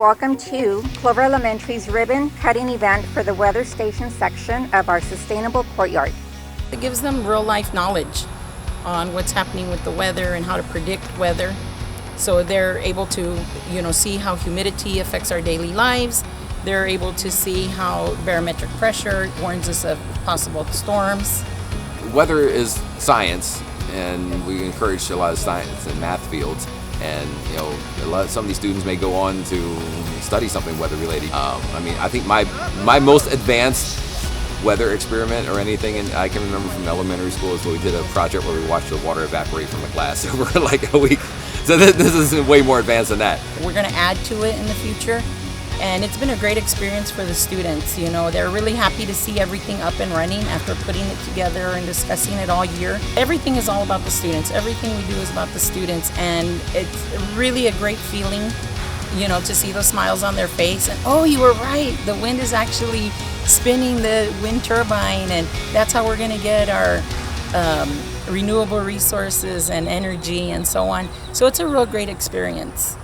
Welcome to Clover Elementary's ribbon cutting event for the weather station section of our sustainable courtyard. It gives them real life knowledge on what's happening with the weather and how to predict weather. So they're able to, see how humidity affects our daily lives. They're able to see how barometric pressure warns us of possible storms. Weather is science, and we encourage a lot of science and math fields. And some of these students may go on to study something weather related. I think my most advanced weather experiment or anything, and I can remember from elementary school, is where we did a project where we watched the water evaporate from a glass over like a week. So this is way more advanced than that. We're going to add to it in the future, and it's been a great experience for the students. They're really happy to see everything up and running after putting it together and discussing it all year. Everything is all about the students. Everything we do is about the students, and it's really a great feeling, to see those smiles on their face. And oh, you were right, the wind is actually spinning the wind turbine, and that's how we're going to get our renewable resources and energy and so on. So it's a real great experience.